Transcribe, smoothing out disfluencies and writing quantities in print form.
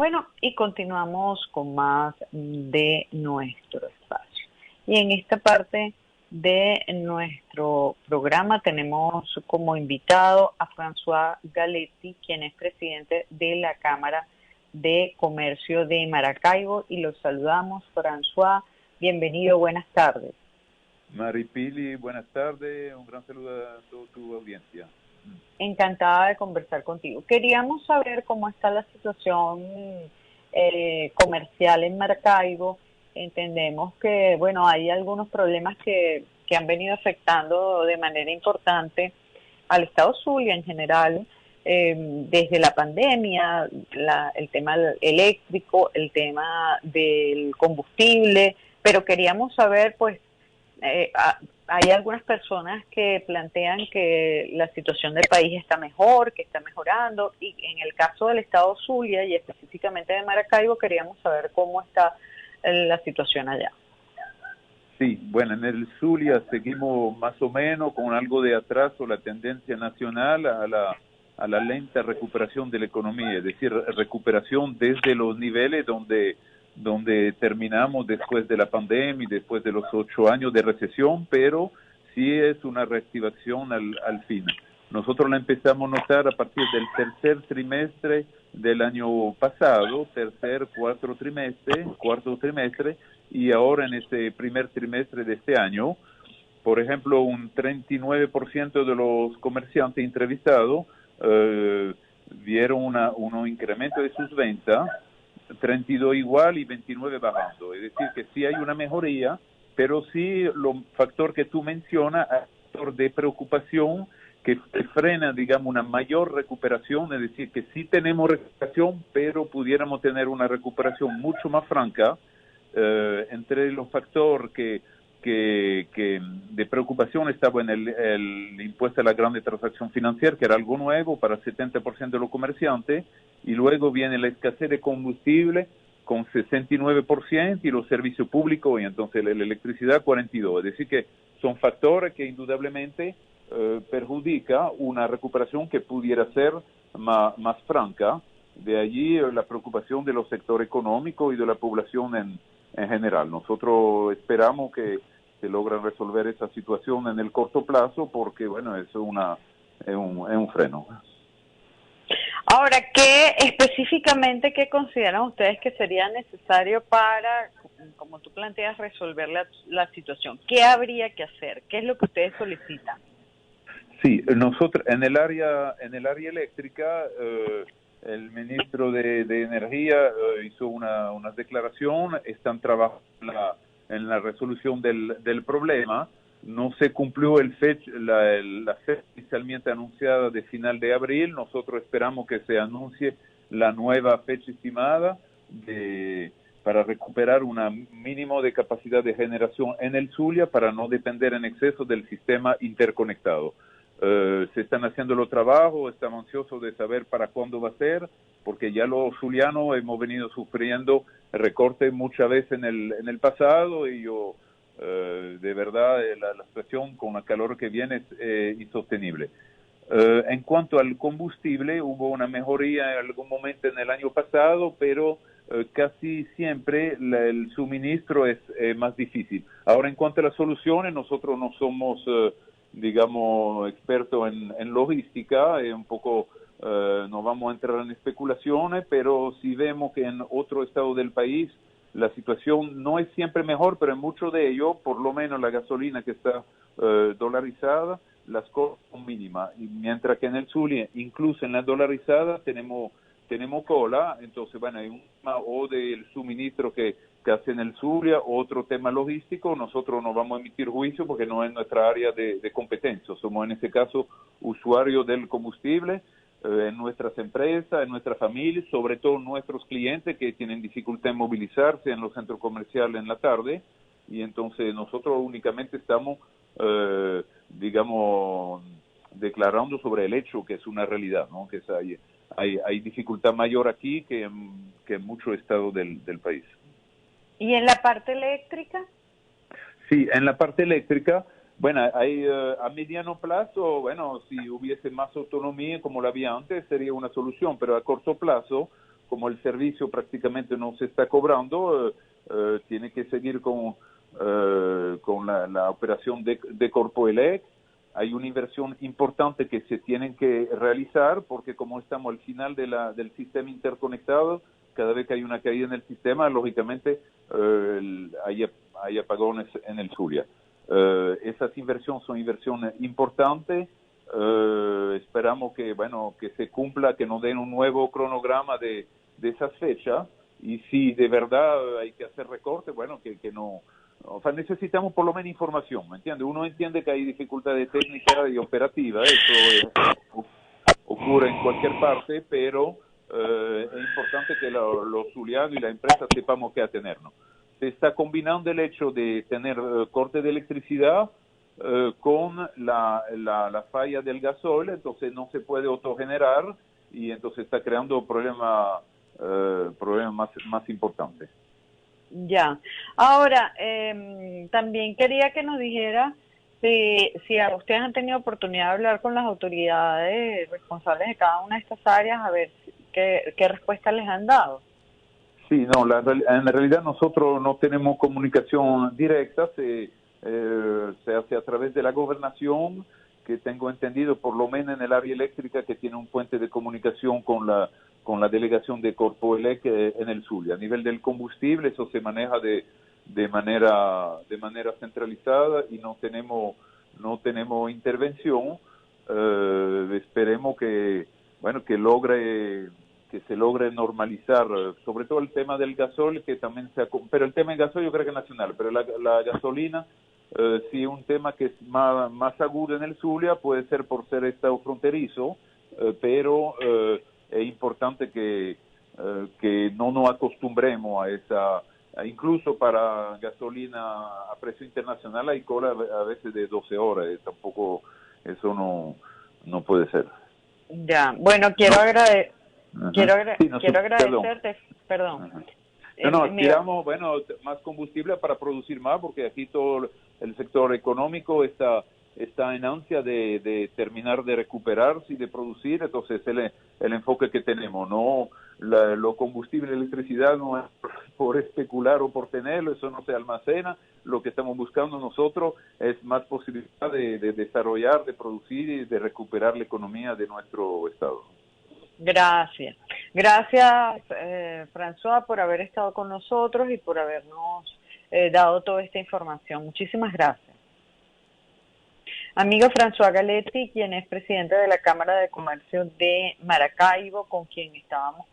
Bueno, y continuamos con más de nuestro espacio. Y en esta parte de nuestro programa tenemos como invitado a François Galetti, quien es presidente de la Cámara de Comercio de Maracaibo, y los saludamos. François, bienvenido, buenas tardes. Maripili, buenas tardes, un gran saludo a toda tu audiencia. Encantada de conversar contigo. Queríamos saber cómo está la situación comercial en Maracaibo. Entendemos que, bueno, hay algunos problemas que han venido afectando de manera importante al estado Zulia en general, desde la pandemia, el tema eléctrico, el tema del combustible, pero queríamos saber, pues, hay algunas personas que plantean que la situación del país está mejor, que está mejorando, y en el caso del estado Zulia y específicamente de Maracaibo queríamos saber cómo está la situación allá. Sí, bueno, en el Zulia seguimos más o menos con algo de atraso la tendencia nacional a la lenta recuperación de la economía, es decir, recuperación desde los niveles donde terminamos después de la pandemia y después de los 8 años de recesión, pero sí es una reactivación al fin. Nosotros la empezamos a notar a partir del tercer trimestre del año pasado, cuarto trimestre, y ahora en este primer trimestre de este año. Por ejemplo, un 39% de los comerciantes entrevistados vieron un incremento de sus ventas, 32 igual y 29 bajando. Es decir, que sí hay una mejoría, pero sí lo factor que tú mencionas, factor de preocupación que frena, digamos, una mayor recuperación, es decir, que sí tenemos recuperación, pero pudiéramos tener una recuperación mucho más franca. Entre los factores que de preocupación estaba en el impuesto a la grande transacción financiera, que era algo nuevo para el 70% de los comerciantes, y luego viene la escasez de combustible con 69% y los servicios públicos, y entonces la electricidad 42%. Es decir, que son factores que indudablemente perjudica una recuperación que pudiera ser más franca. De allí la preocupación de los sectores económicos y de la población en general. Nosotros esperamos que se logren resolver esa situación en el corto plazo porque, bueno, eso es un freno. Ahora, ¿qué específicamente qué consideran ustedes que sería necesario para, como tú planteas, resolver la situación? ¿Qué habría que hacer? ¿Qué es lo que ustedes solicitan? Sí, nosotros en el área eléctrica, el ministro de Energía hizo una declaración, están trabajando en la resolución del problema. No se cumplió la fecha inicialmente anunciada de final de abril. Nosotros esperamos que se anuncie la nueva fecha estimada para recuperar un mínimo de capacidad de generación en el Zulia para no depender en exceso del sistema interconectado. Se están haciendo los trabajos, estamos ansiosos de saber para cuándo va a ser, porque ya los zulianos hemos venido sufriendo recortes muchas veces en el pasado, y de verdad la situación con el calor que viene es insostenible. En cuanto al combustible, hubo una mejoría en algún momento en el año pasado, pero casi siempre el suministro es más difícil. Ahora, en cuanto a las soluciones, nosotros no somos digamos, expertos en logística, un poco no vamos a entrar en especulaciones, pero si vemos que en otro estado del país la situación no es siempre mejor, pero en muchos de ellos, por lo menos la gasolina que está dolarizada, las cosas son mínimas, y mientras que en el Zulia, incluso en la dolarizada, tenemos cola. Entonces, bueno, hay un tema o del suministro que hace en el Zulia, otro tema logístico. Nosotros no vamos a emitir juicio porque no es nuestra área de competencia. Somos en este caso usuarios del combustible, en nuestras empresas, en nuestra familia, sobre todo nuestros clientes que tienen dificultad en movilizarse en los centros comerciales en la tarde, y entonces nosotros únicamente estamos, digamos, declarando sobre el hecho que es una realidad, ¿no? Que hay dificultad mayor aquí que en muchos estados del país. ¿Y en la parte eléctrica? Sí, en la parte eléctrica, bueno, hay a mediano plazo, bueno, si hubiese más autonomía como la había antes, sería una solución, pero a corto plazo, como el servicio prácticamente no se está cobrando, tiene que seguir con la operación de Corpoelec. Hay una inversión importante que se tienen que realizar porque como estamos al final del sistema interconectado, cada vez que hay una caída en el sistema, lógicamente hay apagones en el Zulia. Esas inversiones son inversiones importantes. Esperamos que se cumpla, que nos den un nuevo cronograma de esas fechas, y si de verdad hay que hacer recortes, que no. O sea, necesitamos por lo menos información, ¿me entiende? Uno entiende que hay dificultades técnicas y operativas, eso ocurre en cualquier parte, pero es importante que los zulianos y la empresa sepamos qué atenernos. Se está combinando el hecho de tener corte de electricidad con la falla del gasoil, entonces no se puede autogenerar y entonces está creando problemas más importantes. Ya. Ahora, también quería que nos dijera si ustedes han tenido oportunidad de hablar con las autoridades responsables de cada una de estas áreas, a ver qué respuesta les han dado. Sí, no, en realidad nosotros no tenemos comunicación directa, se hace a través de la gobernación, que tengo entendido por lo menos en el área eléctrica, que tiene un puente de comunicación con la delegación de Corpoelec en el Zulia. A nivel del combustible, eso se maneja de manera centralizada y no tenemos intervención. Esperemos que se logre normalizar, sobre todo el tema del gasoil, que también pero el tema del gasoil yo creo que es nacional, pero la gasolina sí es un tema que es más agudo en el Zulia, puede ser por ser estado fronterizo, pero es importante que no nos acostumbremos incluso para gasolina a precio internacional hay cola a veces de 12 horas, tampoco eso no puede ser. Ya, bueno, quiero agradecerte, perdón. No, aspiramos, más combustible para producir más, porque aquí todo el sector económico está en ansia de terminar de recuperarse y de producir, entonces el enfoque que tenemos, no lo combustible, electricidad no es por especular o por tenerlo, eso no se almacena, lo que estamos buscando nosotros es más posibilidad de desarrollar, de producir y de recuperar la economía de nuestro estado. Gracias. Gracias, François, por haber estado con nosotros y por habernos dado toda esta información. Muchísimas gracias. Amigo François Galetti, quien es presidente de la Cámara de Comercio de Maracaibo, con quien estábamos